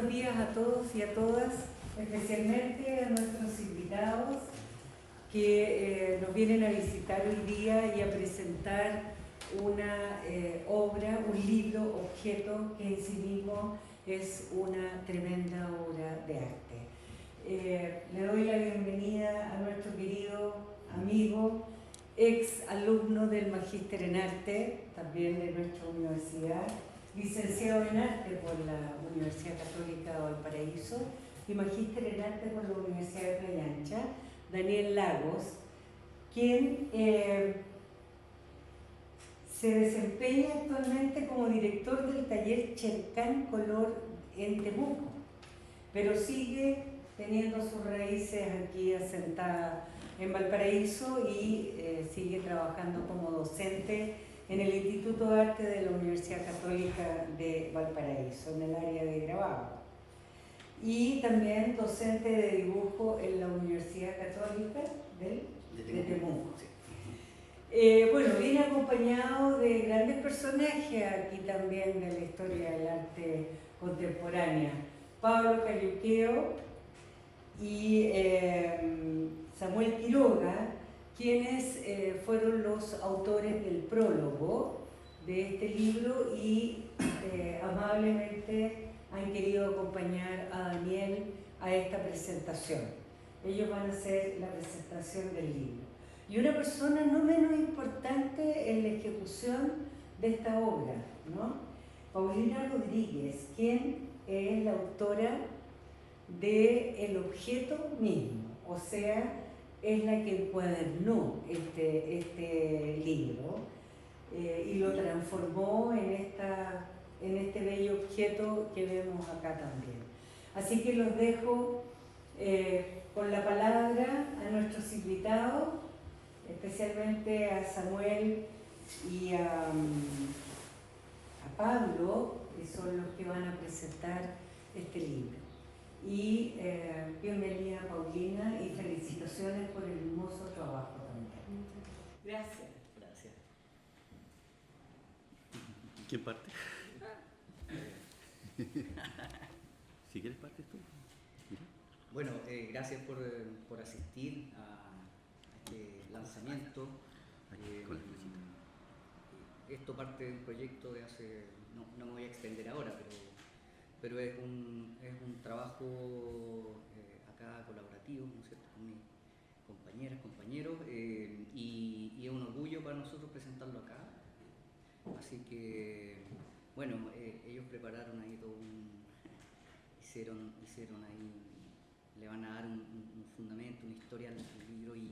buenos días a todos y a todas, especialmente a nuestros invitados que nos vienen a visitar hoy día y a presentar una obra, un libro, objeto que en sí mismo es una tremenda obra de arte. Le doy la bienvenida a nuestro querido amigo, ex alumno del Magíster en Arte, también de nuestra universidad, licenciado en Arte por la Universidad Católica de Valparaíso y Magíster en Arte por la Universidad de Playa Ancha, Daniel Lagos, quien se desempeña actualmente como director del taller Chercán Color en Temuco, pero sigue teniendo sus raíces aquí asentada en Valparaíso y sigue trabajando como docente en el Instituto de Arte de la Universidad Católica de Valparaíso, en el área de grabado. Y también docente de dibujo en la Universidad Católica de Temuco. Bueno, viene acompañado de grandes personajes aquí también de la historia del arte contemporánea. Pablo Cayuqueo y Samuel Quiroga, quienes fueron los autores del prólogo de este libro y amablemente han querido acompañar a Daniel a esta presentación. Ellos van a hacer la presentación del libro. Y una persona no menos importante en la ejecución de esta obra, ¿no? Paulina Rodríguez, quien es la autora del objeto mismo, o sea, es la que encuadernó este libro y lo transformó en este bello objeto que vemos acá también. Así que los dejo con la palabra a nuestros invitados, especialmente a Samuel y a Pablo, que son los que van a presentar este libro. Y bienvenida Paulina y felicitaciones por el hermoso trabajo también. Gracias. Gracias. ¿Quién parte? Si quieres partes tú. Bueno, gracias por asistir a este lanzamiento. Esto parte de un proyecto de hace, no me voy a extender ahora, pero es un trabajo acá colaborativo, ¿no es cierto?, con mis compañeras, compañeros, y es un orgullo para nosotros presentarlo acá. Así que, bueno, ellos prepararon ahí todo hicieron ahí, le van a dar un fundamento, una historia al libro y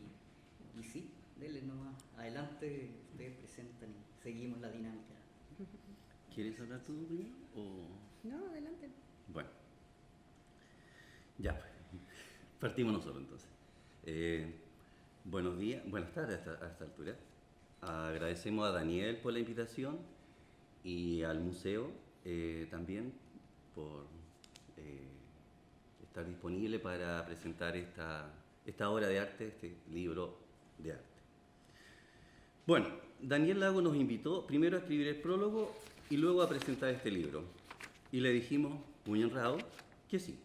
sí, denle nomás, adelante, ustedes presentan y seguimos la dinámica. ¿Quieres hablar tú primero? O... No, adelante. Bueno, ya, partimos nosotros entonces. Buenos días, buenas tardes a esta altura. Agradecemos a Daniel por la invitación y al museo también por estar disponible para presentar esta obra de arte, este libro de arte. Bueno, Daniel Lago nos invitó primero a escribir el prólogo y luego a presentar este libro. Y le dijimos, muy honrado, que sí.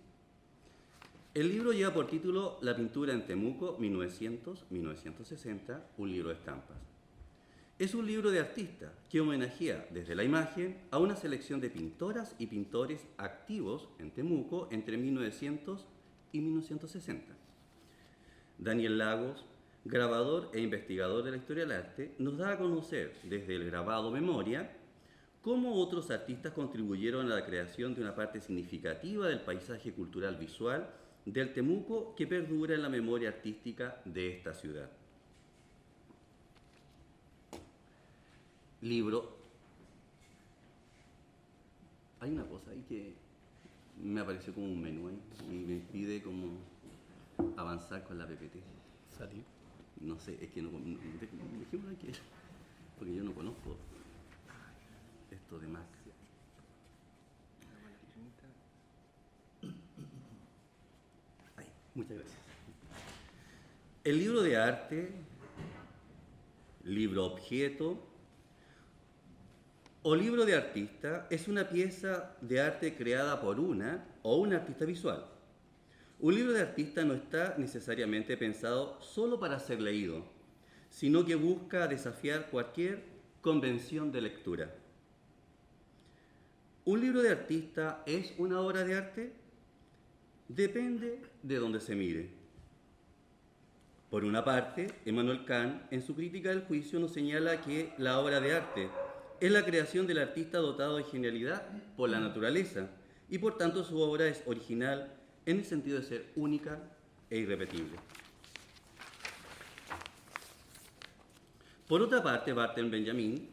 El libro lleva por título La pintura en Temuco, 1900-1960, un libro de estampas. Es un libro de artista que homenajea desde la imagen a una selección de pintoras y pintores activos en Temuco entre 1900 y 1960. Daniel Lagos, grabador e investigador de la historia del arte, nos da a conocer desde el grabado Memoria cómo otros artistas contribuyeron a la creación de una parte significativa del paisaje cultural visual del Temuco que perdura en la memoria artística de esta ciudad. Libro. Hay una cosa ahí que me apareció como un menú ahí y me impide como avanzar con la PPT. ¿Salir? No sé, es que no dejémoslo aquí, porque yo no conozco esto de Mac. Ahí, muchas gracias. El libro de arte, libro objeto, o libro de artista es una pieza de arte creada por una o un artista visual. Un libro de artista no está necesariamente pensado solo para ser leído, sino que busca desafiar cualquier convención de lectura. ¿Un libro de artista es una obra de arte? Depende de dónde se mire. Por una parte, Immanuel Kant, en su crítica del juicio, nos señala que la obra de arte es la creación del artista dotado de genialidad por la naturaleza, y por tanto su obra es original en el sentido de ser única e irrepetible. Por otra parte, Walter Benjamin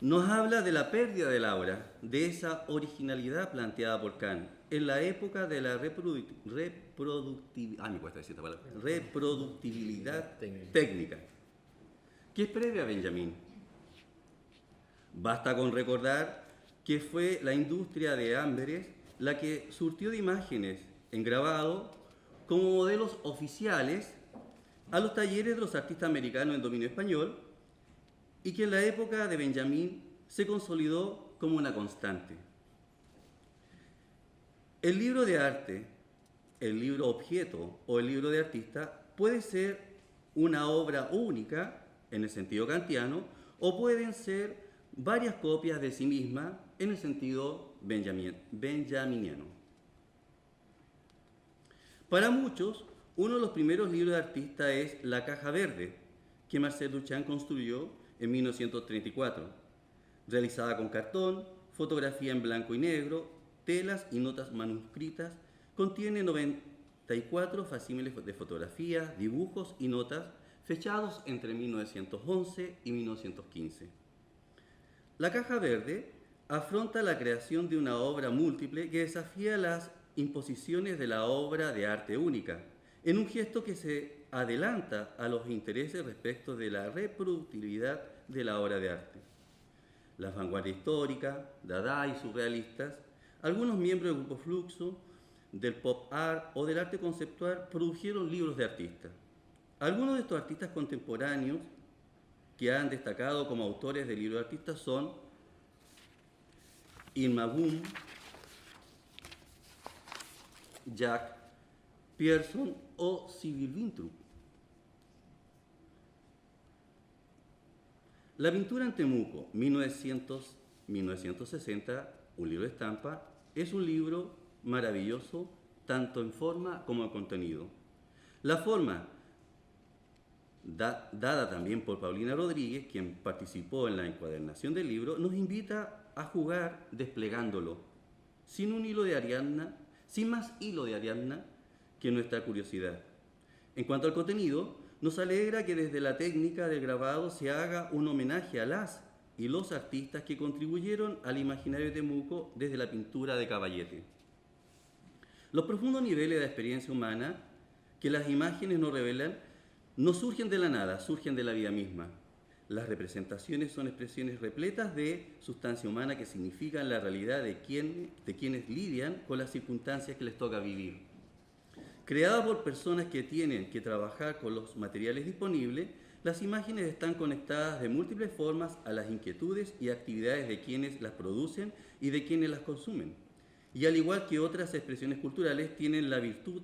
nos habla de la pérdida de la obra, de esa originalidad planteada por Kant en la época de la reproductibilidad técnica, que es previa a Benjamin. Basta con recordar que fue la industria de Amberes la que surtió de imágenes en grabado como modelos oficiales a los talleres de los artistas americanos en dominio español, y que en la época de Benjamin se consolidó como una constante. El libro de arte, el libro objeto o el libro de artista puede ser una obra única en el sentido kantiano, o pueden ser varias copias de sí misma en el sentido benjaminiano. Para muchos, uno de los primeros libros de artista es La Caja Verde, que Marcel Duchamp construyó en 1934, realizada con cartón, fotografía en blanco y negro, telas y notas manuscritas. Contiene 94 facímiles de fotografías, dibujos y notas fechados entre 1911 y 1915. La Caja Verde afronta la creación de una obra múltiple que desafía las imposiciones de la obra de arte única, en un gesto que se adelanta a los intereses respecto de la reproductibilidad de la obra de arte. Las vanguardias históricas, Dada y surrealistas, algunos miembros del grupo Fluxo, del pop art o del arte conceptual produjeron libros de artistas. Algunos de estos artistas contemporáneos que han destacado como autores de libros de artistas son Irma Boom, Jack Pearson o Sybil Winthrop. La pintura en Temuco, 1900-1960, un libro de estampa, es un libro maravilloso tanto en forma como en contenido. La forma, dada también por Paulina Rodríguez, quien participó en la encuadernación del libro, nos invita a jugar desplegándolo, sin un hilo de Ariadna, sin más hilo de Ariadna que nuestra curiosidad. En cuanto al contenido, nos alegra que desde la técnica del grabado se haga un homenaje a las y los artistas que contribuyeron al imaginario de Temuco desde la pintura de Caballete. Los profundos niveles de experiencia humana que las imágenes nos revelan no surgen de la nada, surgen de la vida misma. Las representaciones son expresiones repletas de sustancia humana que significan la realidad de quienes lidian con las circunstancias que les toca vivir. Creadas por personas que tienen que trabajar con los materiales disponibles, las imágenes están conectadas de múltiples formas a las inquietudes y actividades de quienes las producen y de quienes las consumen. Y al igual que otras expresiones culturales, tienen la virtud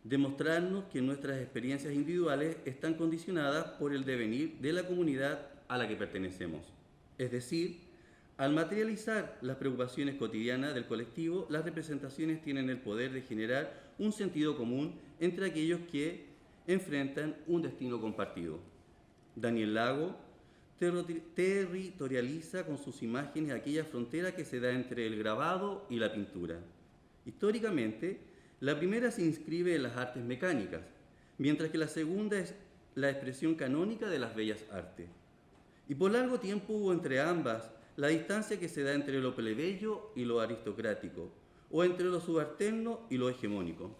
de mostrarnos que nuestras experiencias individuales están condicionadas por el devenir de la comunidad a la que pertenecemos. Es decir, al materializar las preocupaciones cotidianas del colectivo, las representaciones tienen el poder de generar un sentido común entre aquellos que enfrentan un destino compartido. Daniel Lago territorializa con sus imágenes aquella frontera que se da entre el grabado y la pintura. Históricamente, la primera se inscribe en las artes mecánicas, mientras que la segunda es la expresión canónica de las bellas artes. Y por largo tiempo hubo entre ambas la distancia que se da entre lo plebeyo y lo aristocrático, o entre lo subalterno y lo hegemónico.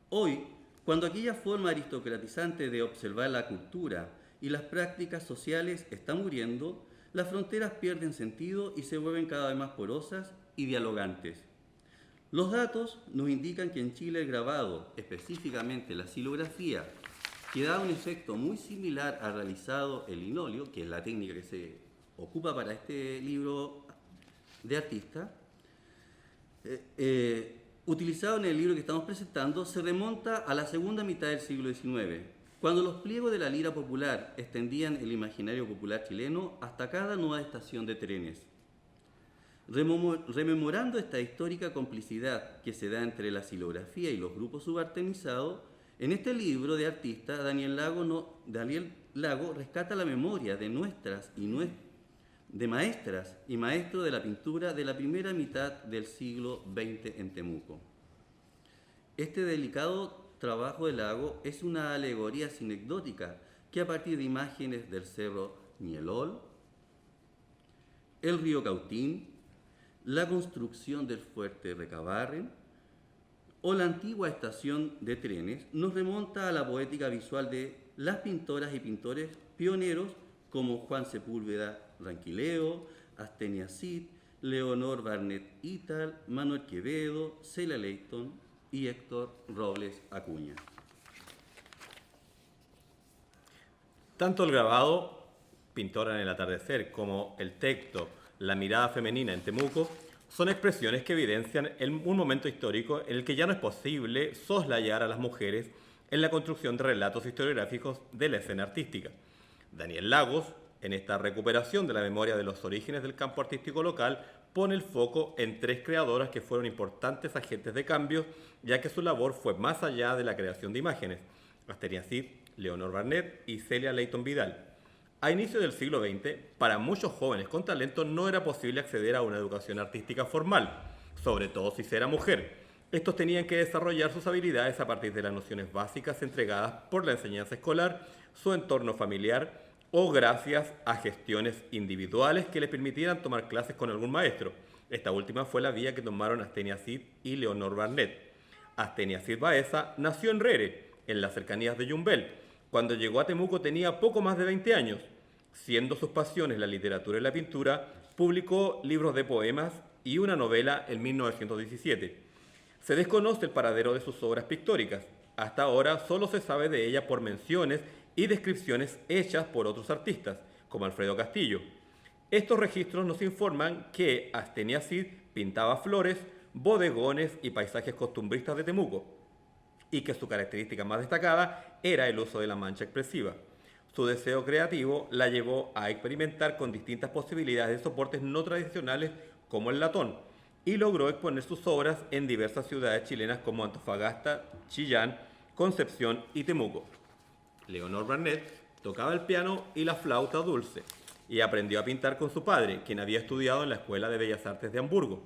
Hoy, cuando aquella forma aristocratizante de observar la cultura y las prácticas sociales está muriendo, las fronteras pierden sentido y se vuelven cada vez más porosas y dialogantes. Los datos nos indican que en Chile el grabado, específicamente la xilografía que da un efecto muy similar al realizado el linóleo, que es la técnica que se ocupa para este libro de artista, utilizado en el libro que estamos presentando, se remonta a la segunda mitad del siglo XIX, cuando los pliegos de la lira popular extendían el imaginario popular chileno hasta cada nueva estación de trenes. Rememorando esta histórica complicidad que se da entre la silografía y los grupos subalternizados, en este libro de artista, Daniel Lago rescata la memoria de de maestras y maestros de la pintura de la primera mitad del siglo XX en Temuco. Este delicado trabajo de Lago es una alegoría sinecdótica que, a partir de imágenes del cerro Ñelol, el río Cautín, la construcción del fuerte Recabarren o la antigua estación de trenes, nos remonta a la poética visual de las pintoras y pintores pioneros como Juan Sepúlveda Ranquileo, Astenia Cid, Leonor Barnett Ital, Manuel Quevedo, Celia Leighton y Héctor Robles Acuña. Tanto el grabado, Pintora en el atardecer, como el texto, La mirada femenina en Temuco, son expresiones que evidencian un momento histórico en el que ya no es posible soslayar a las mujeres en la construcción de relatos historiográficos de la escena artística. Daniel Lagos, en esta recuperación de la memoria de los orígenes del campo artístico local, pone el foco en tres creadoras que fueron importantes agentes de cambio, ya que su labor fue más allá de la creación de imágenes: Astenia Cid, Leonor Barnett y Celia Leighton Vidal. A inicios del siglo XX, para muchos jóvenes con talento no era posible acceder a una educación artística formal, sobre todo si se era mujer. Estos tenían que desarrollar sus habilidades a partir de las nociones básicas entregadas por la enseñanza escolar, su entorno familiar o gracias a gestiones individuales que les permitieran tomar clases con algún maestro. Esta última fue la vía que tomaron Astenia Cid y Leonor Barnett. Astenia Cid Baeza nació en Rere, en las cercanías de Yumbel. Cuando llegó a Temuco tenía poco más de 20 años. Siendo sus pasiones la literatura y la pintura, publicó libros de poemas y una novela en 1917. Se desconoce el paradero de sus obras pictóricas. Hasta ahora solo se sabe de ella por menciones y descripciones hechas por otros artistas, como Alfredo Castillo. Estos registros nos informan que Astenia Cid pintaba flores, bodegones y paisajes costumbristas de Temuco, y que su característica más destacada era el uso de la mancha expresiva. Su deseo creativo la llevó a experimentar con distintas posibilidades de soportes no tradicionales como el latón, y logró exponer sus obras en diversas ciudades chilenas como Antofagasta, Chillán, Concepción y Temuco. Leonor Barnett tocaba el piano y la flauta dulce y aprendió a pintar con su padre, quien había estudiado en la Escuela de Bellas Artes de Hamburgo.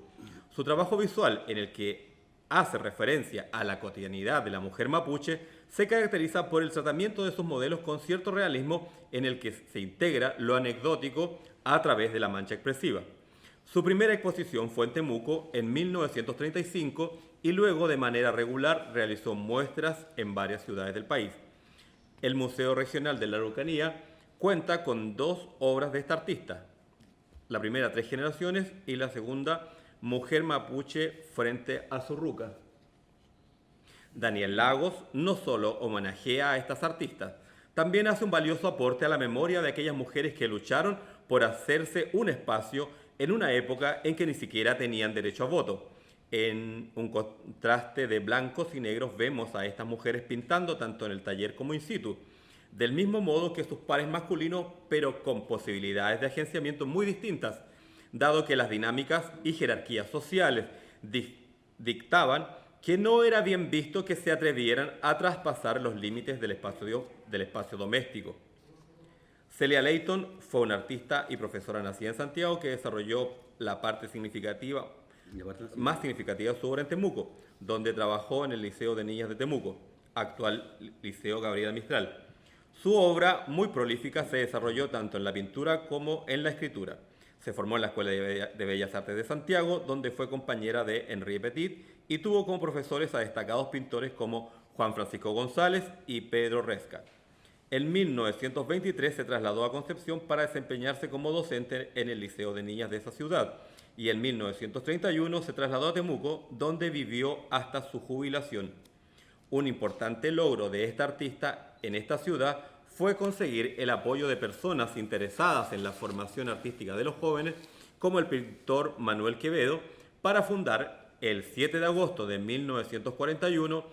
Su trabajo visual, en el que hace referencia a la cotidianidad de la mujer mapuche, se caracteriza por el tratamiento de sus modelos con cierto realismo en el que se integra lo anecdótico a través de la mancha expresiva. Su primera exposición fue en Temuco en 1935 y luego de manera regular realizó muestras en varias ciudades del país. El Museo Regional de la Araucanía cuenta con 2 obras de esta artista. La primera, Tres generaciones, y la segunda, Mujer mapuche frente a su ruca. Daniel Lagos no solo homenajea a estas artistas, también hace un valioso aporte a la memoria de aquellas mujeres que lucharon por hacerse un espacio en una época en que ni siquiera tenían derecho a voto. En un contraste de blancos y negros vemos a estas mujeres pintando tanto en el taller como in situ, del mismo modo que sus pares masculinos, pero con posibilidades de agenciamiento muy distintas, dado que las dinámicas y jerarquías sociales dictaban que no era bien visto que se atrevieran a traspasar los límites del espacio doméstico. Celia Leighton fue una artista y profesora nacida en Santiago que desarrolló la parte más significativa de su obra en Temuco, donde trabajó en el Liceo de Niñas de Temuco, actual Liceo Gabriela Mistral. Su obra, muy prolífica, se desarrolló tanto en la pintura como en la escritura. Se formó en la Escuela de Bellas Artes de Santiago, donde fue compañera de Henri Petit y tuvo como profesores a destacados pintores como Juan Francisco González y Pedro Resca. En 1923 se trasladó a Concepción para desempeñarse como docente en el Liceo de Niñas de esa ciudad, y en 1931 se trasladó a Temuco, donde vivió hasta su jubilación. Un importante logro de esta artista en esta ciudad fue conseguir el apoyo de personas interesadas en la formación artística de los jóvenes, como el pintor Manuel Quevedo, para fundar el 7 de agosto de 1941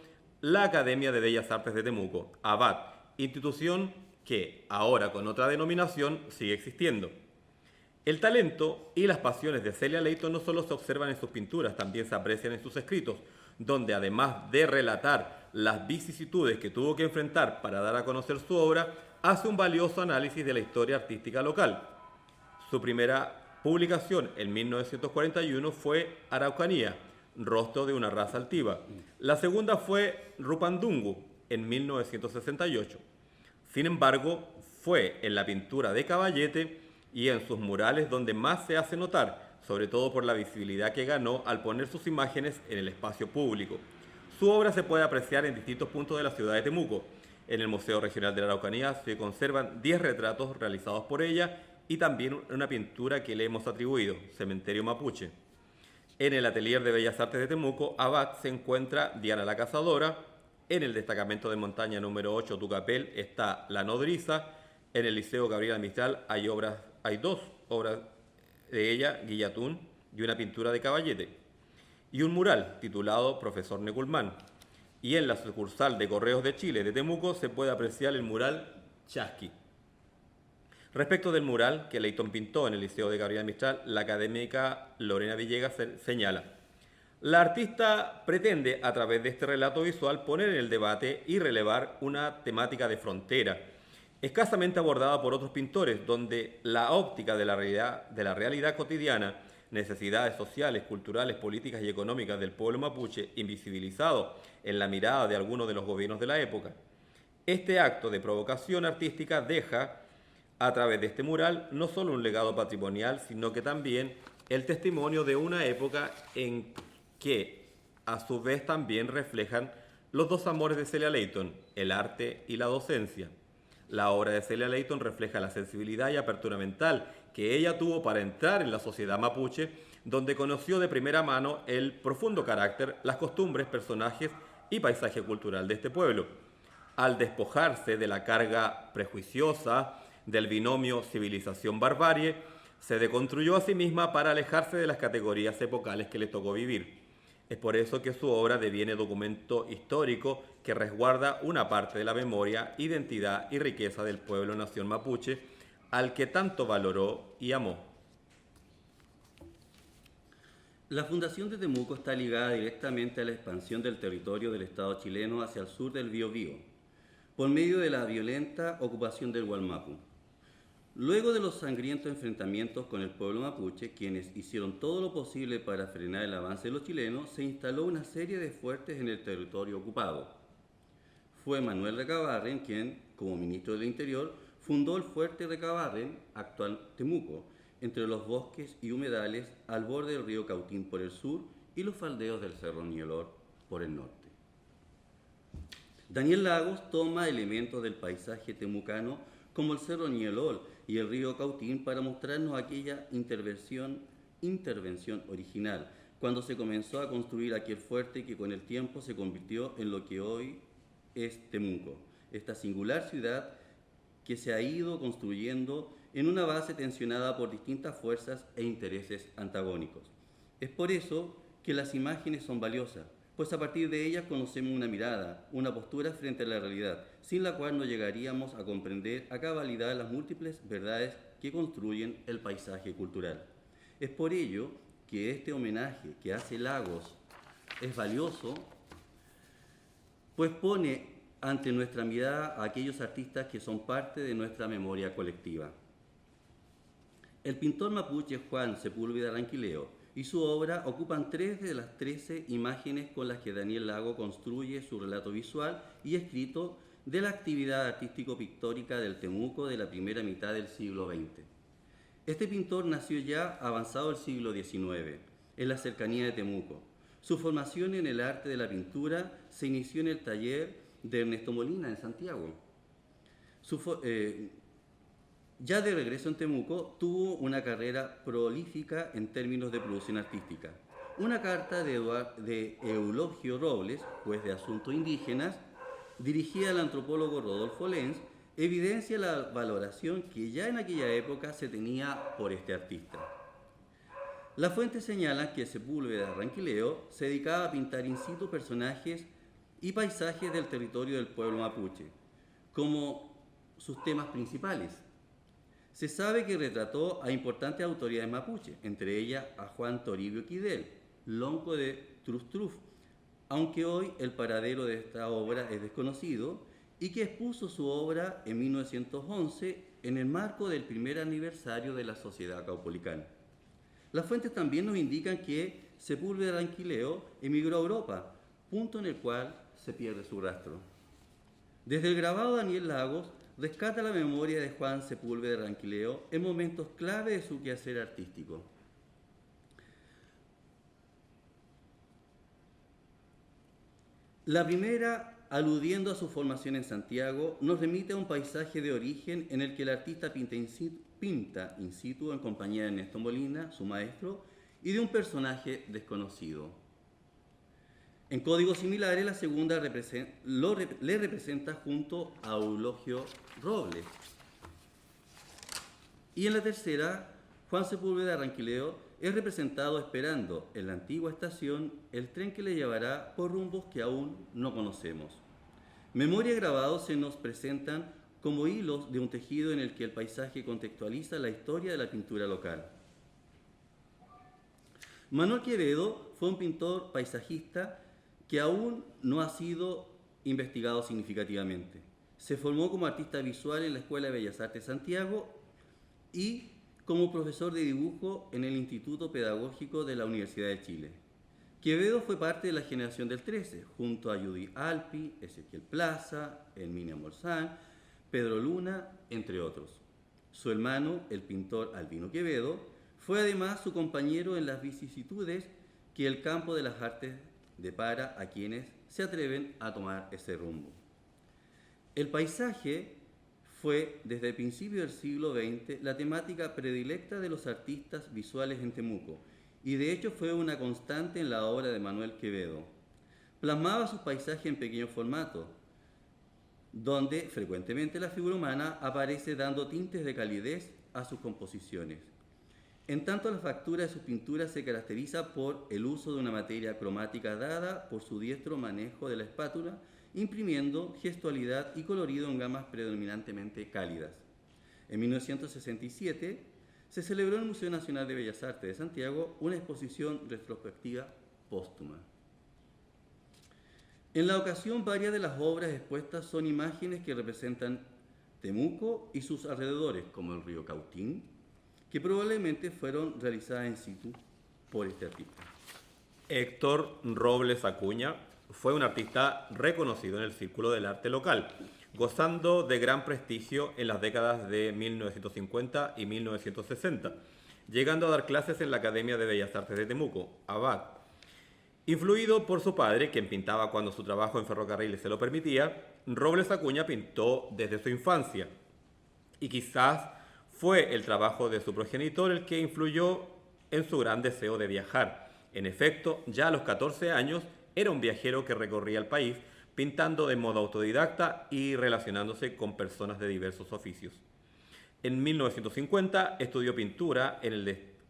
la Academia de Bellas Artes de Temuco, ABAT, institución que ahora con otra denominación sigue existiendo. El talento y las pasiones de Celia Leyton no solo se observan en sus pinturas, también se aprecian en sus escritos, donde además de relatar las vicisitudes que tuvo que enfrentar para dar a conocer su obra, hace un valioso análisis de la historia artística local. Su primera publicación en 1941 fue Araucanía, rostro de una raza altiva. La segunda fue Rupandungu en 1968. Sin embargo, fue en la pintura de Caballete y en sus murales donde más se hace notar, sobre todo por la visibilidad que ganó al poner sus imágenes en el espacio público. Su obra se puede apreciar en distintos puntos de la ciudad de Temuco. En el Museo Regional de la Araucanía se conservan 10 retratos realizados por ella y también una pintura que le hemos atribuido, Cementerio Mapuche. En el Atelier de Bellas Artes de Temuco, ABAT, se encuentra Diana la Cazadora. En el destacamento de montaña número 8, Tucapel, está La Nodriza. En el Liceo Gabriela Mistral hay dos obras de ella, Guillatún, y una pintura de Caballete, y un mural titulado Profesor Neculmán. Y en la sucursal de Correos de Chile de Temuco se puede apreciar el mural Chasqui. Respecto del mural que Leyton pintó en el Liceo de Gabriela Mistral, la académica Lorena Villegas señala: la artista pretende, a través de este relato visual, poner en el debate y relevar una temática de frontera, escasamente abordada por otros pintores, donde la óptica de la realidad cotidiana, necesidades sociales, culturales, políticas y económicas del pueblo mapuche, invisibilizado en la mirada de algunos de los gobiernos de la época. Este acto de provocación artística deja, a través de este mural, no solo un legado patrimonial, sino que también el testimonio de una época en que, a su vez, también reflejan los dos amores de Celia Leyton, el arte y la docencia. La obra de Celia Leyton refleja la sensibilidad y apertura mental que ella tuvo para entrar en la sociedad mapuche, donde conoció de primera mano el profundo carácter, las costumbres, personajes y paisaje cultural de este pueblo. Al despojarse de la carga prejuiciosa del binomio civilización-barbarie, se deconstruyó a sí misma para alejarse de las categorías epocales que le tocó vivir. Es por eso que su obra deviene documento histórico que resguarda una parte de la memoria, identidad y riqueza del pueblo-nación mapuche, al que tanto valoró y amó. La fundación de Temuco está ligada directamente a la expansión del territorio del Estado chileno hacia el sur del Biobío, por medio de la violenta ocupación del Gualmapu. Luego de los sangrientos enfrentamientos con el pueblo mapuche, quienes hicieron todo lo posible para frenar el avance de los chilenos, se instaló una serie de fuertes en el territorio ocupado. Fue Manuel Recabarren quien, como ministro del Interior, fundó el fuerte Recabarren, actual Temuco, entre los bosques y humedales al borde del río Cautín por el sur y los faldeos del Cerro Ñelor por el norte. Daniel Lagos toma elementos del paisaje temucano como el Cerro Ñelor y el río Cautín para mostrarnos aquella intervención original, cuando se comenzó a construir aquel fuerte que con el tiempo se convirtió en lo que hoy es Temuco, esta singular ciudad que se ha ido construyendo en una base tensionada por distintas fuerzas e intereses antagónicos. Es por eso que las imágenes son valiosas, pues a partir de ellas conocemos una mirada, una postura frente a la realidad, sin la cual no llegaríamos a comprender a cabalidad las múltiples verdades que construyen el paisaje cultural. Es por ello que este homenaje que hace Lagos es valioso, pues pone ante nuestra mirada a aquellos artistas que son parte de nuestra memoria colectiva. El pintor mapuche Juan Sepúlveda Ranquileo y su obra ocupan 3 de las 13 imágenes con las que Daniel Lago construye su relato visual y escrito de la actividad artístico-pictórica del Temuco de la primera mitad del siglo XX. Este pintor nació ya avanzado el siglo XIX, en la cercanía de Temuco. Su formación en el arte de la pintura se inició en el taller de Ernesto Molina en Santiago. Ya de regreso en Temuco, tuvo una carrera prolífica en términos de producción artística. una carta de Eulogio Robles, juez de asuntos indígenas, dirigida al antropólogo Rodolfo Lenz, evidencia la valoración que ya en aquella época se tenía por este artista. Las fuentes señalan que Sepúlveda Ranquileo se dedicaba a pintar in situ personajes y paisajes del territorio del pueblo mapuche, como sus temas principales. Se sabe que retrató a importantes autoridades mapuche, entre ellas a Juan Toribio Quidel, lonco de Truf Truf, aunque hoy el paradero de esta obra es desconocido, y que expuso su obra en 1911 en el marco del primer aniversario de la Sociedad Caupolicana. Las fuentes también nos indican que Sepúlveda Ranquileo emigró a Europa, punto en el cual se pierde su rastro. Desde el grabado, Daniel Lagos rescata la memoria de Juan Sepúlveda Ranquileo en momentos clave de su quehacer artístico. La primera, aludiendo a su formación en Santiago, nos remite a un paisaje de origen en el que el artista pinta in situ en compañía de Ernesto Molina, su maestro, y de un personaje desconocido. En códigos similares, la segunda le representa junto a Eulogio Robles. Y en la tercera, Juan Sepúlveda Ranquileo es representado esperando en la antigua estación el tren que le llevará por rumbos que aún no conocemos. Memoria y grabado se nos presentan como hilos de un tejido en el que el paisaje contextualiza la historia de la pintura local. Manuel Quevedo fue un pintor paisajista que aún no ha sido investigado significativamente. Se formó como artista visual en la Escuela de Bellas Artes de Santiago y como profesor de dibujo en el Instituto Pedagógico de la Universidad de Chile. Quevedo fue parte de la generación del 13, junto a Judy Alpi, Ezequiel Plaza, Herminia Morzán, Pedro Luna, entre otros. Su hermano, el pintor Albino Quevedo, fue además su compañero en las vicisitudes que el campo de las artes depara a quienes se atreven a tomar ese rumbo. El paisaje fue, desde el principio del siglo XX, la temática predilecta de los artistas visuales en Temuco, y de hecho fue una constante en la obra de Manuel Quevedo. Plasmaba sus paisajes en pequeño formato, donde frecuentemente la figura humana aparece dando tintes de calidez a sus composiciones. En tanto, la factura de sus pinturas se caracteriza por el uso de una materia cromática dada por su diestro manejo de la espátula, imprimiendo gestualidad y colorido en gamas predominantemente cálidas. En 1967 se celebró en el Museo Nacional de Bellas Artes de Santiago una exposición retrospectiva póstuma. En la ocasión, varias de las obras expuestas son imágenes que representan Temuco y sus alrededores, como el río Cautín, que probablemente fueron realizadas in situ por este artista. Héctor Robles Acuña fue un artista reconocido en el círculo del arte local, gozando de gran prestigio en las décadas de 1950 y 1960, llegando a dar clases en la Academia de Bellas Artes de Temuco, ABAT. Influido por su padre, quien pintaba cuando su trabajo en ferrocarriles se lo permitía, Robles Acuña pintó desde su infancia, y quizás fue el trabajo de su progenitor el que influyó en su gran deseo de viajar. En efecto, ya a los 14 años era un viajero que recorría el país, pintando de modo autodidacta y relacionándose con personas de diversos oficios. En 1950 estudió pintura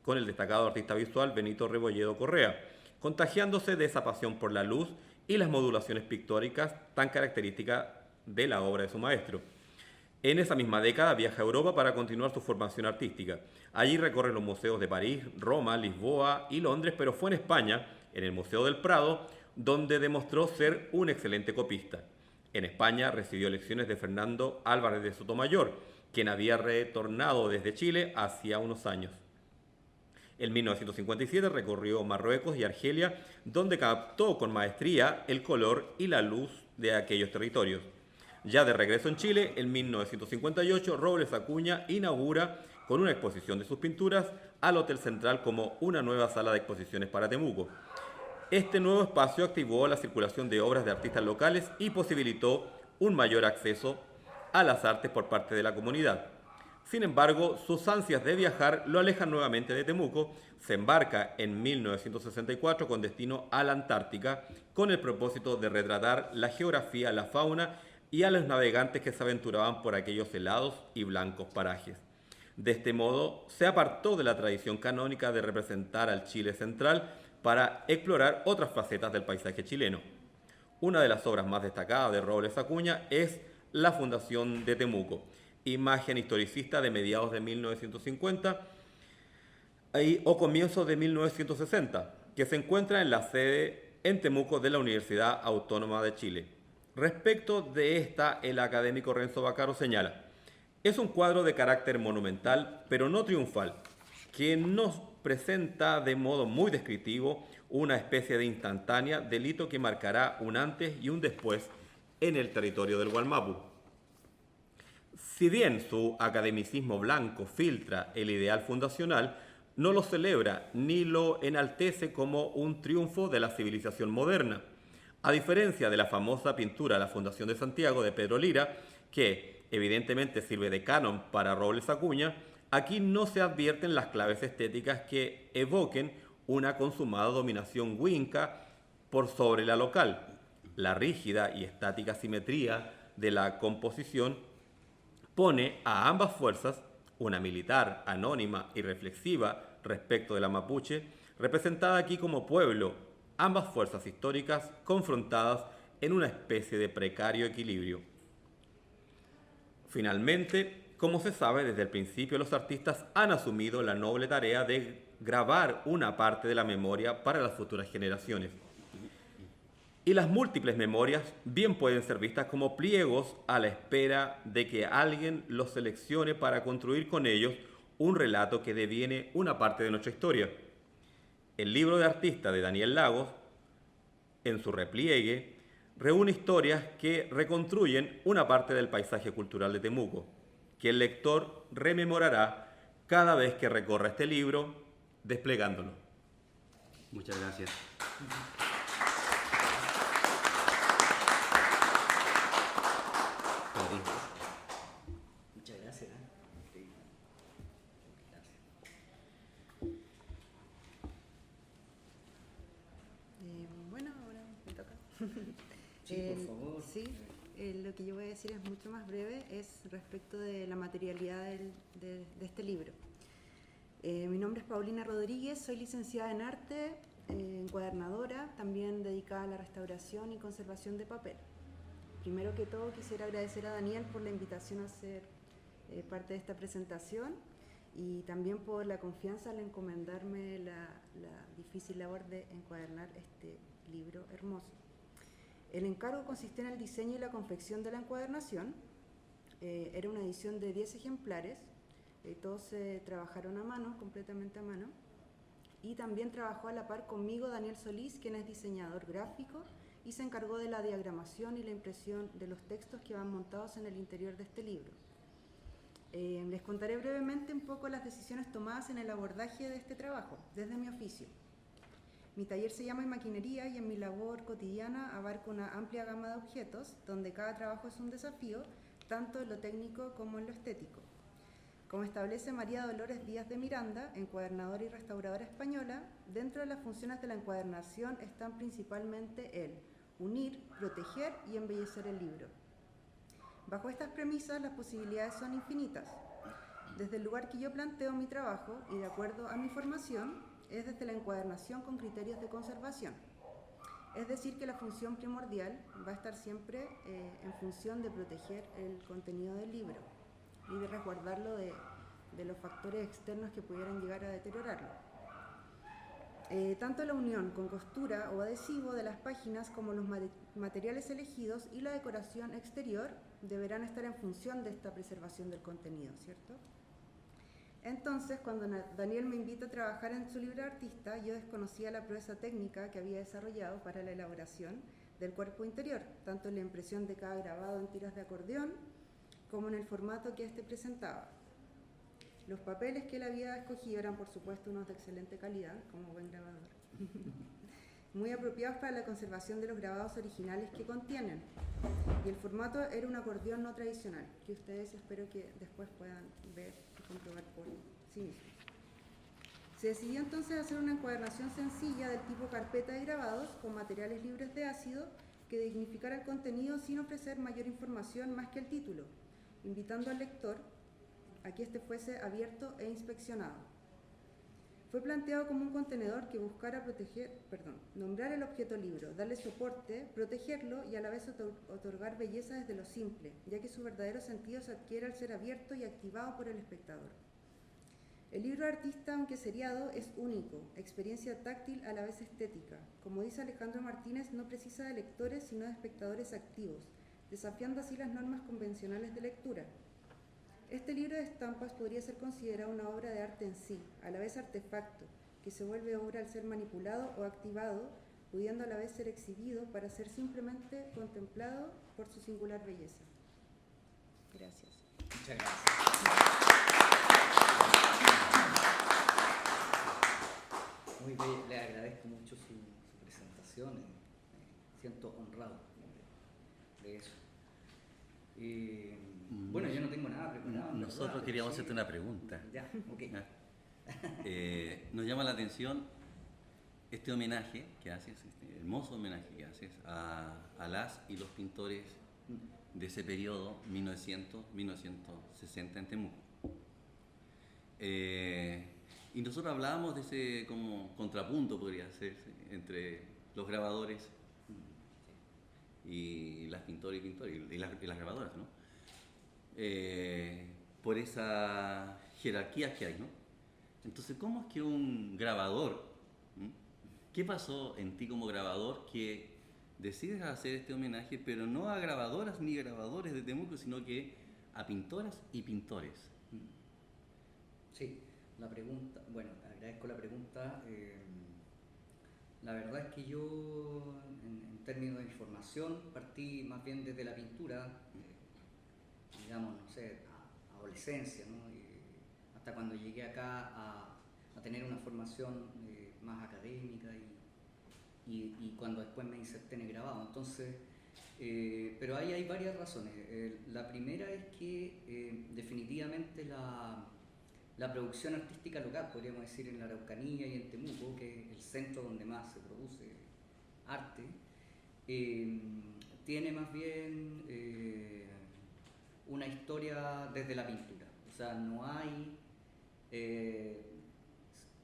con el destacado artista visual Benito Rebolledo Correa, contagiándose de esa pasión por la luz y las modulaciones pictóricas tan características de la obra de su maestro. En esa misma década viaja a Europa para continuar su formación artística. Allí recorre los museos de París, Roma, Lisboa y Londres, pero fue en España, en el Museo del Prado, donde demostró ser un excelente copista. En España recibió lecciones de Fernando Álvarez de Sotomayor, quien había retornado desde Chile hacía unos años. En 1957 recorrió Marruecos y Argelia, donde captó con maestría el color y la luz de aquellos territorios. Ya de regreso en Chile, en 1958, Robles Acuña inaugura con una exposición de sus pinturas al Hotel Central como una nueva sala de exposiciones para Temuco. Este nuevo espacio activó la circulación de obras de artistas locales y posibilitó un mayor acceso a las artes por parte de la comunidad. Sin embargo, sus ansias de viajar lo alejan nuevamente de Temuco. Se embarca en 1964 con destino a la Antártica con el propósito de retratar la geografía, la fauna y a los navegantes que se aventuraban por aquellos helados y blancos parajes. De este modo, se apartó de la tradición canónica de representar al Chile central para explorar otras facetas del paisaje chileno. Una de las obras más destacadas de Robles Acuña es La Fundación de Temuco, imagen historicista de mediados de 1950 o comienzos de 1960, que se encuentra en la sede en Temuco de la Universidad Autónoma de Chile. Respecto de esta, el académico Renzo Vaccaro señala: es un cuadro de carácter monumental, pero no triunfal, que nos presenta de modo muy descriptivo una especie de instantánea del hito que marcará un antes y un después en el territorio del Gualmapu. Si bien su academicismo blanco filtra el ideal fundacional, no lo celebra ni lo enaltece como un triunfo de la civilización moderna. A diferencia de la famosa pintura La Fundación de Santiago de Pedro Lira, que evidentemente sirve de canon para Robles Acuña, aquí no se advierten las claves estéticas que evoquen una consumada dominación winca por sobre la local. La rígida y estática simetría de la composición pone a ambas fuerzas, una militar, anónima y reflexiva respecto de la mapuche, representada aquí como pueblo, ambas fuerzas históricas confrontadas en una especie de precario equilibrio. Finalmente, como se sabe, desde el principio los artistas han asumido la noble tarea de grabar una parte de la memoria para las futuras generaciones. Y las múltiples memorias bien pueden ser vistas como pliegos a la espera de que alguien los seleccione para construir con ellos un relato que deviene una parte de nuestra historia. El libro de artista de Daniel Lagos, en su repliegue, reúne historias que reconstruyen una parte del paisaje cultural de Temuco, que el lector rememorará cada vez que recorra este libro, desplegándolo. Muchas gracias. Muchas gracias. Sí. Gracias. Bueno, ahora me toca. Sí, por favor. Sí, lo que yo voy a decir es mucho más breve, es respecto de la materialidad de este libro. Mi nombre es Paulina Rodríguez, soy licenciada en arte, encuadernadora, también dedicada a la restauración y conservación de papel. Primero que todo quisiera agradecer a Daniel por la invitación a ser parte de esta presentación y también por la confianza al encomendarme la difícil labor de encuadernar este libro hermoso. El encargo consistía en el diseño y la confección de la encuadernación. Era una edición de 10 ejemplares, todos se trabajaron a mano, completamente a mano, y también trabajó a la par conmigo Daniel Solís, quien es diseñador gráfico, y se encargó de la diagramación y la impresión de los textos que van montados en el interior de este libro. Les contaré brevemente un poco las decisiones tomadas en el abordaje de este trabajo, desde mi oficio. Mi taller se llama Maquinería y en mi labor cotidiana abarco una amplia gama de objetos, donde cada trabajo es un desafío, tanto en lo técnico como en lo estético. Como establece María Dolores Díaz de Miranda, encuadernadora y restauradora española, dentro de las funciones de la encuadernación están principalmente el unir, proteger y embellecer el libro. Bajo estas premisas, las posibilidades son infinitas. Desde el lugar que yo planteo mi trabajo y de acuerdo a mi formación, es desde la encuadernación con criterios de conservación. Es decir, que la función primordial va a estar siempre en función de proteger el contenido del libro y de resguardarlo de los factores externos que pudieran llegar a deteriorarlo. Tanto la unión con costura o adhesivo de las páginas como los materiales elegidos y la decoración exterior deberán estar en función de esta preservación del contenido, ¿cierto? Entonces, cuando Daniel me invita a trabajar en su libro de artista, yo desconocía la proeza técnica que había desarrollado para la elaboración del cuerpo interior, tanto en la impresión de cada grabado en tiras de acordeón, como en el formato que éste presentaba. Los papeles que él había escogido eran, por supuesto, unos de excelente calidad, como buen grabador. muy apropiados para la conservación de los grabados originales que contienen. Y el formato era un acordeón no tradicional, que ustedes espero que después puedan ver y comprobar por sí mismos. Se decidió entonces hacer una encuadernación sencilla del tipo carpeta de grabados con materiales libres de ácido que dignificara el contenido sin ofrecer mayor información más que el título, invitando al lector a que éste fuese abierto e inspeccionado. Fue planteado como un contenedor que buscara nombrar el objeto libro, darle soporte, protegerlo y a la vez otorgar belleza desde lo simple, ya que su verdadero sentido se adquiere al ser abierto y activado por el espectador. El libro artista, aunque seriado, es único, experiencia táctil a la vez estética. Como dice Alejandro Martínez, no precisa de lectores sino de espectadores activos, desafiando así las normas convencionales de lectura. Este libro de estampas podría ser considerado una obra de arte en sí, a la vez artefacto, que se vuelve obra al ser manipulado o activado, pudiendo a la vez ser exhibido para ser simplemente contemplado por su singular belleza. Gracias. Muchas gracias. Muy bien, le agradezco mucho su presentación, me siento honrado de eso. Bueno, yo no tengo nada preparado. Nosotros ¿verdad? queríamos Sí. hacerte una pregunta. Ya, ok. Nos llama la atención este homenaje que haces, este hermoso homenaje que haces a las y los pintores de ese periodo, 1900-1960 en Temuco. Y nosotros hablábamos de ese como contrapunto, podría ser, entre los grabadores y las pintoras y pintores, y las grabadoras, ¿no? Por esa jerarquía que hay, ¿no? Entonces, ¿cómo es que un grabador, qué pasó en ti como grabador que decides hacer este homenaje, pero no a grabadoras ni grabadores de Temuco, sino que a pintoras y pintores? Sí, la pregunta, bueno, agradezco la pregunta. La verdad es que yo, en términos de información, partí más bien desde la pintura, digamos, no sé, adolescencia, ¿no? Hasta cuando llegué acá a tener una formación más académica y cuando después me inserté en el grabado. Entonces, pero ahí hay varias razones. La primera es que definitivamente la producción artística local, podríamos decir en la Araucanía y en Temuco, que es el centro donde más se produce arte, tiene más bien una historia desde la pintura. O sea, no hay,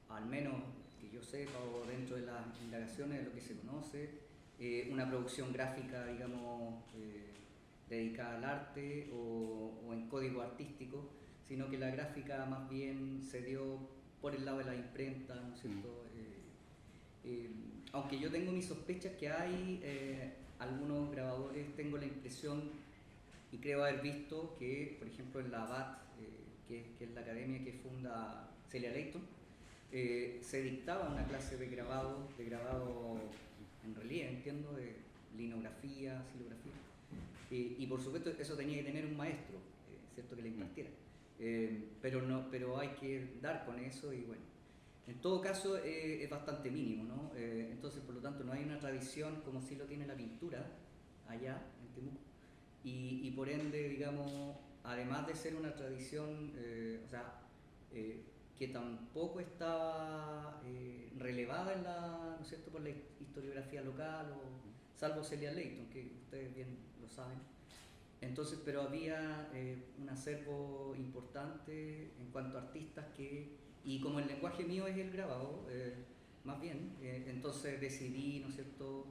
al menos que yo sepa o dentro de las indagaciones de lo que se conoce, una producción gráfica, digamos, dedicada al arte o en código artístico, sino que la gráfica más bien se dio por el lado de la imprenta, ¿no es cierto? Aunque yo tengo mis sospechas que hay algunos grabadores, tengo la impresión y creo haber visto que, por ejemplo, en la ABAT, que es la academia que funda Celia Leighton, se dictaba una clase de grabado en relieve, entiendo, de linografía, silografía, y por supuesto eso tenía que tener un maestro, ¿cierto?, que le impartiera. Pero hay que dar con eso y bueno, en todo caso es bastante mínimo, ¿no? Entonces, por lo tanto, no hay una tradición como sí lo tiene la pintura allá en Temuco y por ende, digamos, además de ser una tradición, que tampoco estaba relevada en la, ¿no es cierto?, por la historiografía local, salvo Celia Leighton, que ustedes bien lo saben. Entonces, pero había un acervo importante en cuanto a artistas y como el lenguaje mío es el grabado, más bien, entonces decidí, ¿no es cierto?,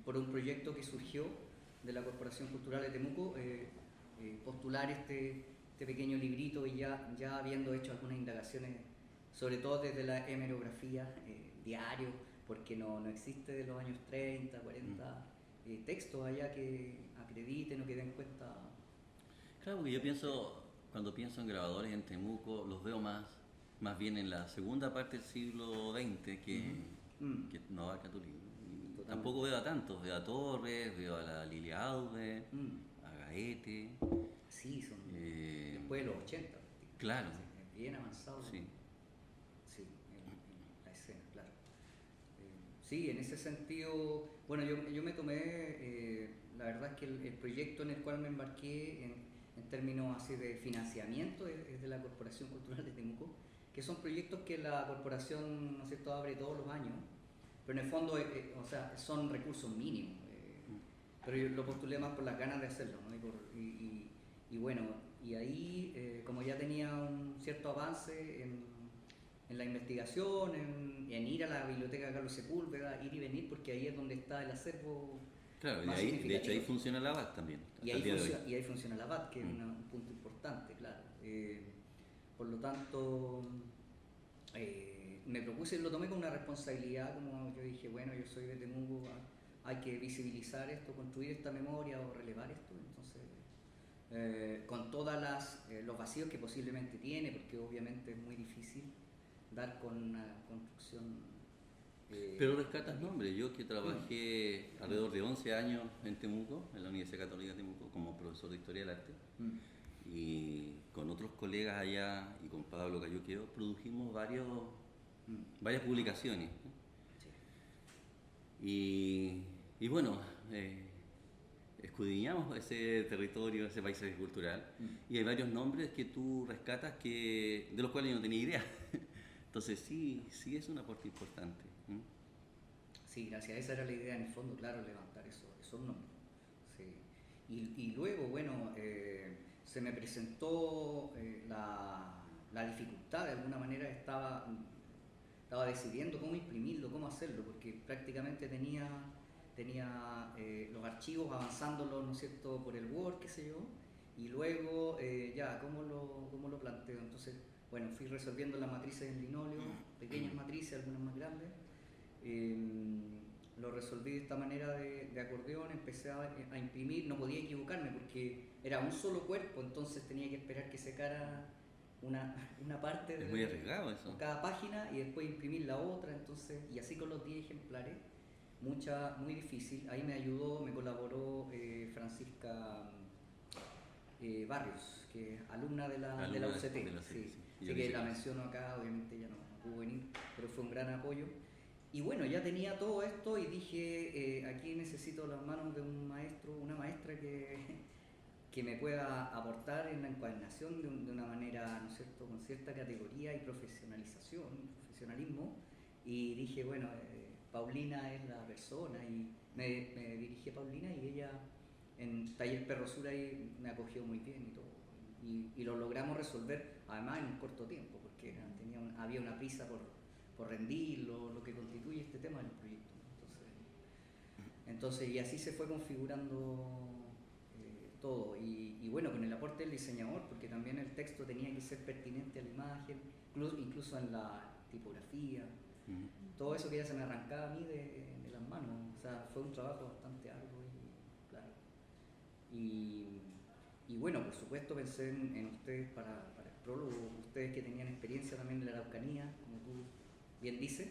por un proyecto que surgió de la Corporación Cultural de Temuco, postular este pequeño librito y ya habiendo hecho algunas indagaciones, sobre todo desde la hemerografía, diario, porque no existe de los años 30, 40 textos allá que acrediten o que den cuenta. Claro, porque yo cuando pienso en grabadores en Temuco, los veo más bien en la segunda parte del siglo XX que no abarca tu libro. Tampoco veo a tantos, veo a Torres, veo a la Lilia Aude, a Gaete. Sí, son después de los 80. Claro. Bien avanzado. Sí. Sí, en la escena, claro. Sí, en ese sentido, bueno, yo me tomé, la verdad es que el proyecto en el cual me embarqué en términos así de financiamiento es de la Corporación Cultural de Temuco, que son proyectos que la corporación, ¿no es cierto?, abre todos los años, pero en el fondo, o sea, son recursos mínimos, pero yo lo postulé más por las ganas de hacerlo, ¿no? Y bueno, y ahí, como ya tenía un cierto avance en la investigación, en ir a la biblioteca Carlos Sepúlveda, ir y venir, porque ahí es donde está el acervo. Claro, y más ahí, de hecho significativo. ahí funciona la BAT también. Y hasta el día de hoy. ahí funciona la BAT, que es un punto importante, claro. Por lo tanto, me propuse, lo tomé con una responsabilidad, como yo dije, bueno, yo soy de Temuco, hay que visibilizar esto, construir esta memoria o relevar esto, entonces, con todos los vacíos que posiblemente tiene, porque obviamente es muy difícil dar con una construcción. Pero rescatas nombres. Yo que trabajé alrededor de 11 años en Temuco, en la Universidad Católica de Temuco, como profesor de Historia del Arte, y con otros colegas allá y con Pablo Cayuqueo produjimos varias publicaciones. Sí. Y bueno, escudriñamos ese territorio, ese paisaje cultural, y hay varios nombres que tú rescatas de los cuales yo no tenía idea. Entonces sí es un aporte importante. Sí, gracias. Esa era la idea en el fondo, claro, levantar esos nombres. Sí. Y luego, bueno, se me presentó la dificultad, de alguna manera estaba decidiendo cómo imprimirlo, cómo hacerlo, porque prácticamente tenía los archivos avanzándolos, ¿no es cierto?, por el Word, qué sé yo, y luego ya, ¿cómo lo planteo? Entonces, bueno, fui resolviendo las matrices en linóleo, pequeñas matrices, algunas más grandes. Lo resolví de esta manera de acordeón, empecé a imprimir, no podía equivocarme porque era un solo cuerpo, entonces tenía que esperar que secara una parte Es muy arriesgado eso. cada página y después imprimir la otra, entonces, y así con los 10 ejemplares, muy difícil. Ahí me ayudó, me colaboró Francisca Barrios, que es alumna de la UCT, sí. Así que la menciono acá, obviamente ya no pudo venir, pero fue un gran apoyo. Y bueno, ya tenía todo esto y dije, aquí necesito las manos de un maestro, una maestra que me pueda aportar en la encuadernación de una manera, ¿no es cierto?, con cierta categoría y profesionalismo. Y dije, bueno, Paulina es la persona, y me dirigí a Paulina y ella en Taller Perrosura ahí me acogió muy bien y todo. Y lo logramos resolver, además en un corto tiempo, porque había una prisa por rendir lo que constituye este tema del proyecto. Entonces, y así se fue configurando todo. Y bueno, con el aporte del diseñador, porque también el texto tenía que ser pertinente a la imagen, incluso en la tipografía. Todo eso que ya se me arrancaba a mí de las manos. O sea, fue un trabajo bastante arduo y claro. Y bueno, por supuesto pensé en ustedes para el prólogo, ustedes que tenían experiencia también en la Araucanía, como tú bien dices,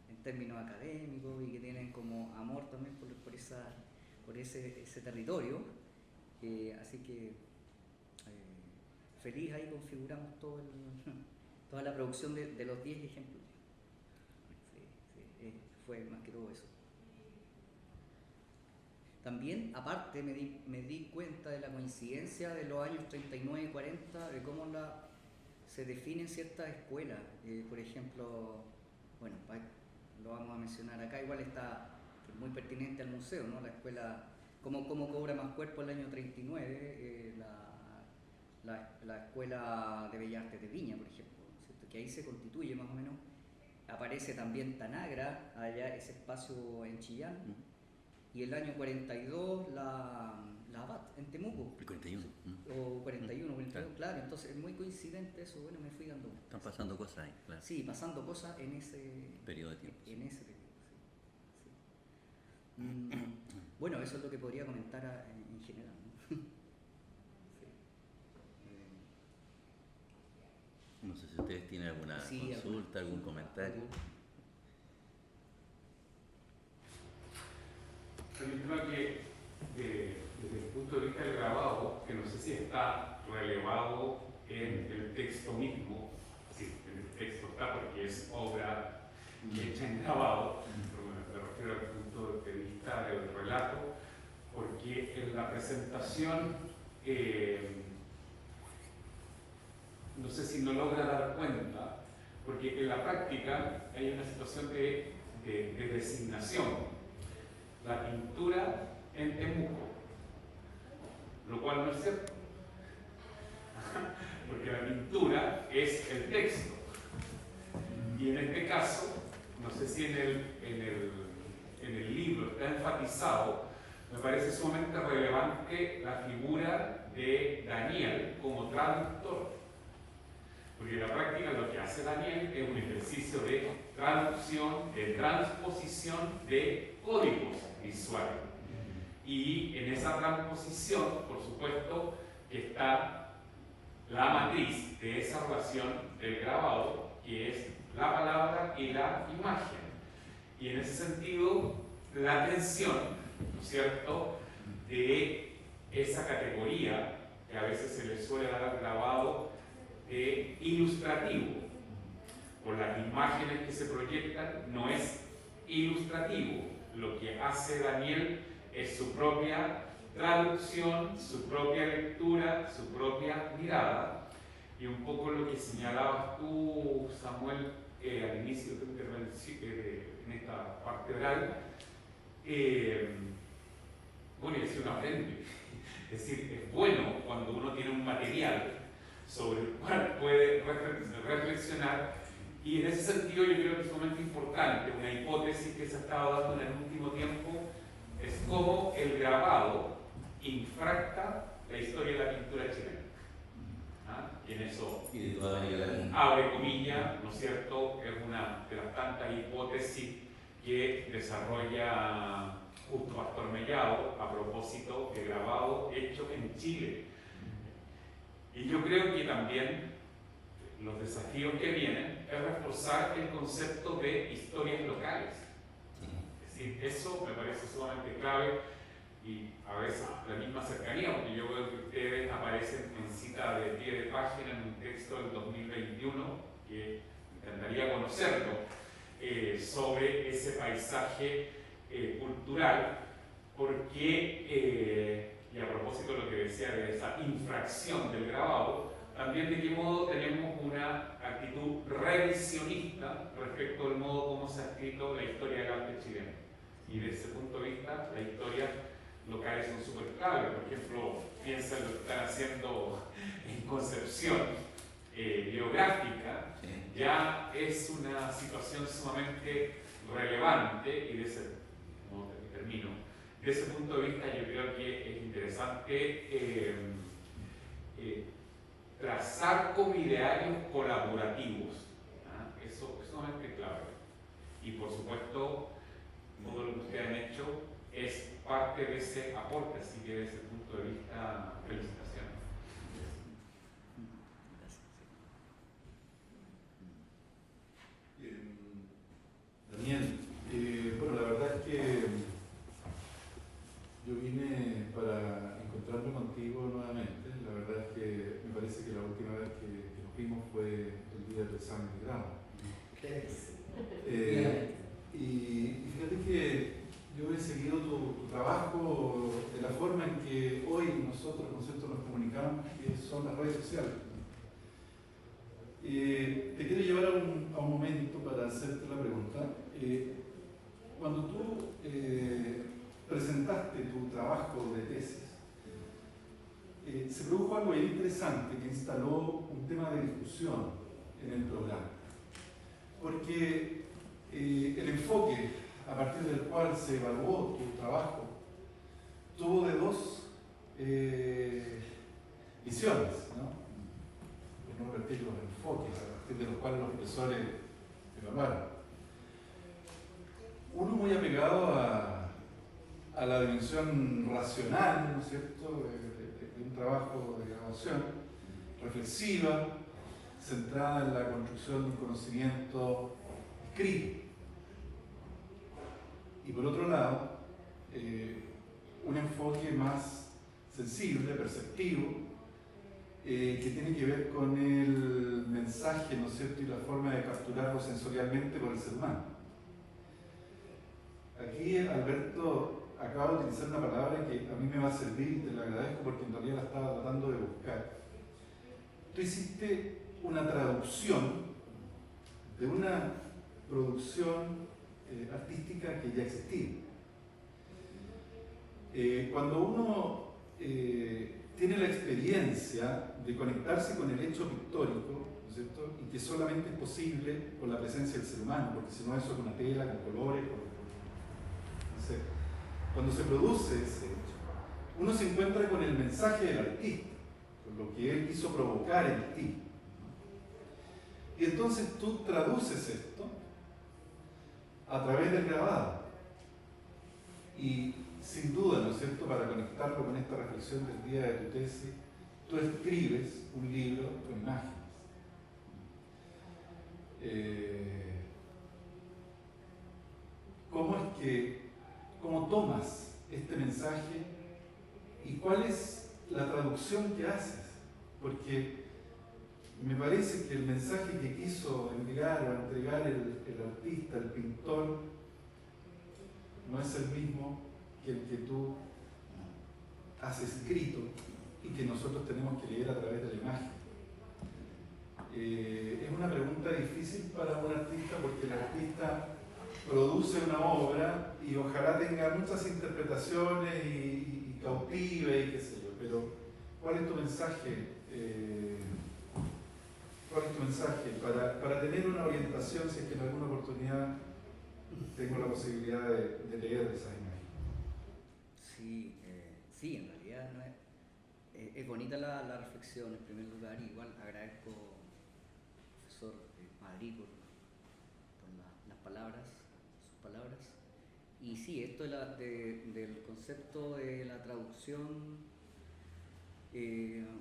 en términos académicos, y que tienen como amor también por ese territorio. Así que feliz, ahí configuramos toda la producción de los 10 ejemplos. Sí, fue más que todo eso. También, aparte, me di cuenta de la coincidencia de los años 39 y 40, de cómo se definen ciertas escuelas. Por ejemplo, bueno, lo vamos a mencionar acá, igual está muy pertinente al museo, ¿no? La escuela, cómo cobra más cuerpo el año 39, la Escuela de Bellas Artes de Viña, por ejemplo, ¿cierto?, que ahí se constituye más o menos. Aparece también Tanagra, allá ese espacio en Chillán. Y el año 42 la ABAT en Temuco. El 41. O 41, claro. Entonces es muy coincidente eso, bueno, me fui dando cuenta. Están pasando cosas ahí, claro. Sí, pasando cosas en ese periodo de tiempo. En ese periodo, sí. Bueno, eso es lo que podría comentar en general, ¿no? No sé si ustedes tienen alguna consulta, algún comentario. El tema que, desde el punto de vista del grabado, que no sé si está relevado en el texto mismo, sí, en el texto está porque es obra hecha en grabado, me refiero al punto de vista del relato, porque en la presentación, no sé si no logra dar cuenta, porque en la práctica hay una situación de designación. La pintura en Temuco, lo cual no es cierto, porque la pintura es el texto. Y en este caso, no sé si en el libro está enfatizado, me parece sumamente relevante la figura de Daniel como traductor. Porque en la práctica lo que hace Daniel es un ejercicio de traducción, de transposición de códigos visuales. Y en esa transposición, por supuesto, que está la matriz de esa relación del grabado, que es la palabra y la imagen. Y en ese sentido, la atención, ¿no es cierto?, de esa categoría que a veces se le suele dar al grabado ilustrativo. Por las imágenes que se proyectan, no es ilustrativo. Lo que hace Daniel es su propia traducción, su propia lectura, su propia mirada. Y un poco lo que señalabas tú, Samuel, al inicio de tu intervención, en esta parte oral, bueno, y así uno aprende. Es decir, es bueno cuando uno tiene un material sobre el cual puede reflexionar, y en ese sentido yo creo que es sumamente importante. Una hipótesis que se ha estado dando en el último tiempo es cómo el grabado infracta la historia de la pintura chilena. Y en eso abre comillas, ¿no es cierto? Es una de las tantas hipótesis que desarrolla Justo Pastor Mellado a propósito de grabado hecho en Chile. Y yo creo que también los desafíos que vienen es reforzar el concepto de historias locales. Es decir, eso me parece sumamente clave, y a veces la misma cercanía, porque yo veo que ustedes aparecen en cita de pie de página en un texto del 2021, que me encantaría conocerlo, sobre ese paisaje cultural, porque, y a propósito de lo que decía de esa infracción del grabado, también de qué modo tenemos una actitud revisionista respecto al modo como se ha escrito la historia del arte chileno. Y desde ese punto de vista, las historias locales son súper claves. Por ejemplo, piensa en lo que están haciendo en Concepción geográfica, ya es una situación sumamente relevante, y de ese, no, termino, de ese punto de vista yo creo que es interesante trazar como idearios colaborativos. Eso es sumamente clave. Y por supuesto, todo lo que ustedes han hecho es parte de ese aporte, así que desde ese punto de vista, felicitaciones. Daniel, bueno, la verdad es que yo vine para encontrarme contigo nuevamente. La verdad es que me parece que la última vez que nos vimos fue el día del examen de grado. Y fíjate que yo he seguido tu trabajo de la forma en que hoy nosotros, ¿no es cierto?, nos comunicamos, que son las redes sociales. Te quiero llevar a un momento para hacerte la pregunta. Cuando tú presentaste tu trabajo de tesis, se produjo algo bien interesante que instaló un tema de discusión en el programa. Porque el enfoque a partir del cual se evaluó tu trabajo tuvo de dos visiones, ¿no? Por no repetir los enfoques a partir de los cuales los profesores evaluaron. Uno muy apegado a la dimensión racional, ¿no es cierto?, de un trabajo de graduación, reflexiva, centrada en la construcción de un conocimiento escrito. Y por otro lado, un enfoque más sensible, perceptivo, que tiene que ver con el mensaje, ¿no es cierto?, y la forma de capturarlo sensorialmente por el ser humano. Aquí Alberto acaba de utilizar una palabra que a mí me va a servir y te la agradezco porque en realidad la estaba tratando de buscar. Tú hiciste una traducción de una producción artística que ya existía. Cuando uno tiene la experiencia de conectarse con el hecho pictórico, ¿no es cierto?, y que solamente es posible con la presencia del ser humano, porque si no eso es una tela, con colores, no sé. Cuando se produce ese hecho, uno se encuentra con el mensaje del artista, con lo que él quiso provocar en ti. Y entonces tú traduces esto a través del grabado. Y sin duda, ¿no es cierto?, para conectarlo con esta reflexión del día de tu tesis, tú escribes un libro con imágenes. ¿Cómo tomas este mensaje y cuál es la traducción que haces? Porque me parece que el mensaje que quiso enviar o entregar el artista, el pintor, no es el mismo que el que tú has escrito y que nosotros tenemos que leer a través de la imagen. Es una pregunta difícil para un artista porque el artista produce una obra y ojalá tenga muchas interpretaciones y cautive y qué sé yo, pero ¿cuál es tu mensaje? ¿Cuál es tu mensaje para tener una orientación si es que en alguna oportunidad tengo la posibilidad de leer esas imágenes? Sí, en realidad no es bonita la reflexión en primer lugar, y igual agradezco al profesor Madrid por las palabras, sus palabras. Y sí, esto del concepto de la traducción,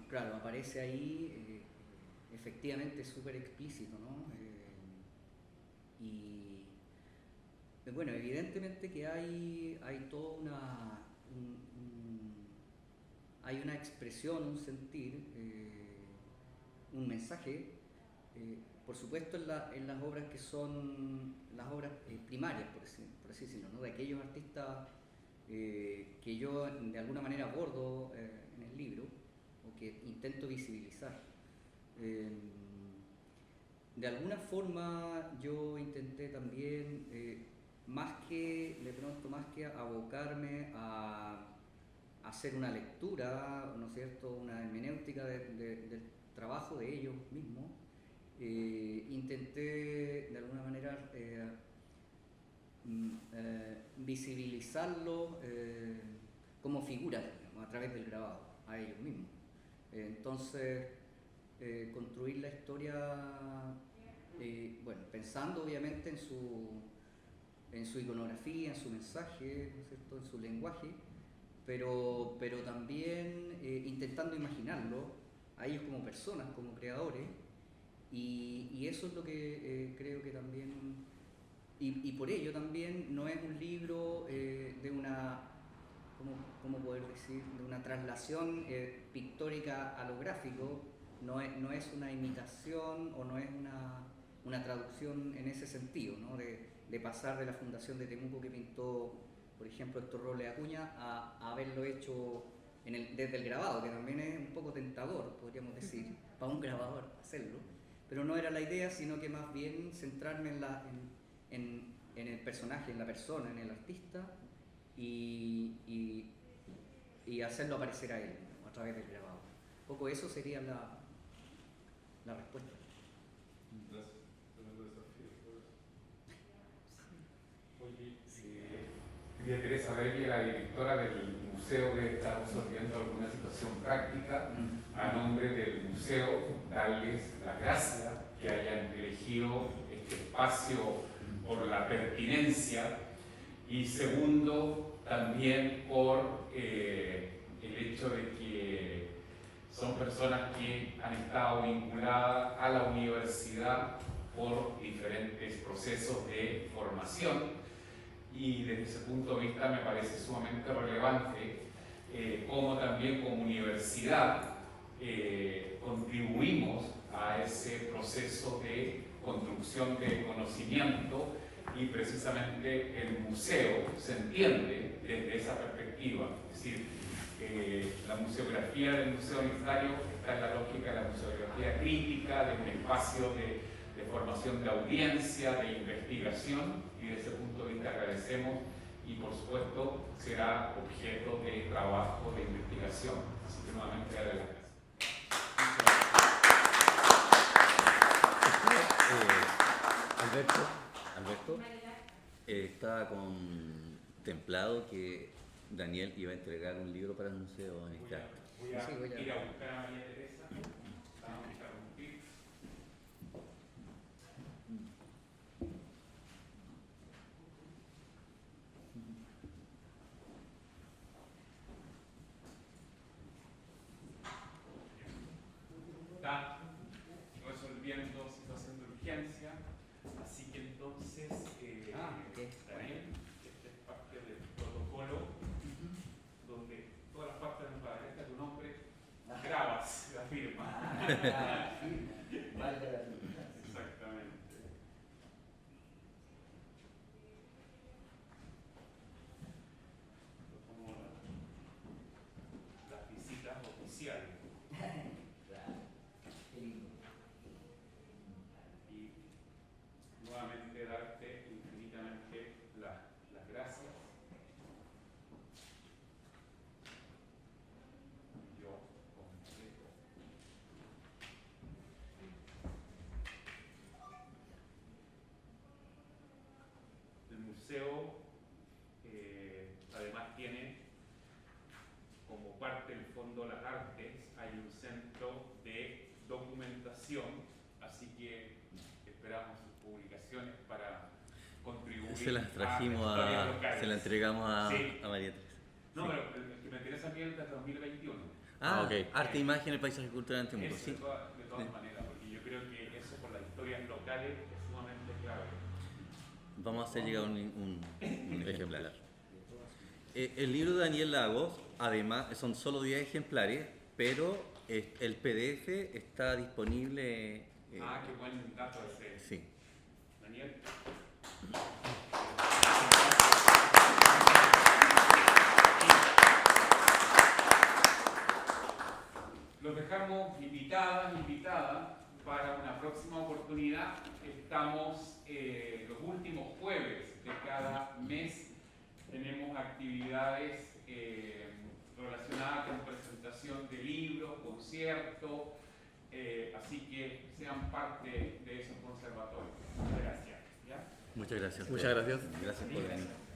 claro, aparece ahí, efectivamente súper explícito, ¿no? Y bueno, evidentemente que hay toda hay una expresión, un sentir, un mensaje, por supuesto en las obras que son las obras primarias, por así decirlo, ¿no?, de aquellos artistas que yo de alguna manera abordo en el libro o que intento visibilizar. De alguna forma yo intenté también, más que abocarme a hacer una lectura, ¿no es cierto?, una hermenéutica del trabajo de ellos mismos, intenté de alguna manera visibilizarlo como figuras, digamos, a través del grabado, a ellos mismos. Entonces, construir la historia, bueno, pensando obviamente en su iconografía, en su mensaje, ¿no es cierto?, en su lenguaje, pero también intentando imaginarlo a ellos como personas, como creadores, y eso es lo que creo que también, y por ello también no es un libro de una, ¿cómo poder decir?, de una traslación pictórica a lo gráfico, no es una imitación o no es una traducción en ese sentido, ¿no?, de pasar de la Fundación de Temuco que pintó, por ejemplo, Héctor Robles Acuña, a haberlo hecho desde el grabado, que también es un poco tentador, podríamos decir, para un grabador hacerlo, pero no era la idea, sino que más bien centrarme en el personaje, en la persona, en el artista, y hacerlo aparecer a él, ¿no?, a través del grabado. Un poco eso sería la respuesta. Gracias. Tremendo desafío. Oye, quería Teresa Reyes, la directora del museo, que está resolviendo alguna situación práctica. A nombre del museo, darles las gracias que hayan elegido este espacio por la pertinencia, y segundo, también por el hecho de que son personas que han estado vinculadas a la universidad por diferentes procesos de formación, y desde ese punto de vista me parece sumamente relevante como también como universidad proceso de construcción de conocimiento, y precisamente el museo se entiende desde esa perspectiva. Es decir, la museografía del Museo Universitario está en la lógica de la museografía crítica, de un espacio de formación de audiencia, de investigación, y desde ese punto de vista agradecemos, y por supuesto será objeto de trabajo, de investigación. Así que nuevamente darle las gracias. Alberto, estaba contemplado que Daniel iba a entregar un libro para el museo en este acto. Voy a ir a buscar a María Teresa. Vamos a interrumpir. Está resolviendo situación de urgencia, así que entonces, Daniel, esta es parte del protocolo, donde todas las partes de la paleta, tu nombre, grabas la firma. Exactamente. Como las visitas oficiales. Y nuevamente darte infinitamente las gracias. Yo completo. El museo además tiene como parte del Fondo Las Artes, hay un centro de documentación, así que esperamos sus publicaciones para contribuir. Se las trajimos a las historias locales. se la entregamos a, Sí. a María Teresa. No, Sí. pero el que me interesa a mí es el de 2021. Ah, ok. Arte, imagen, paisaje cultural en Temuco, Eso sí. de todas maneras, porque yo creo que eso por las historias locales es sumamente clave. Vamos a hacer llegar un ejemplar. El libro de Daniel Lagos, además, son solo 10 ejemplares, pero el PDF está disponible. Qué buen dato ese. Sí. Daniel. Los dejamos invitadas para una próxima oportunidad. Estamos los últimos jueves de cada mes. Tenemos actividades relacionadas con presentación de libros, conciertos, así que sean parte de esos conservatorios. Muchas gracias. ¿Ya? Muchas gracias. Muchas gracias. Gracias por venir.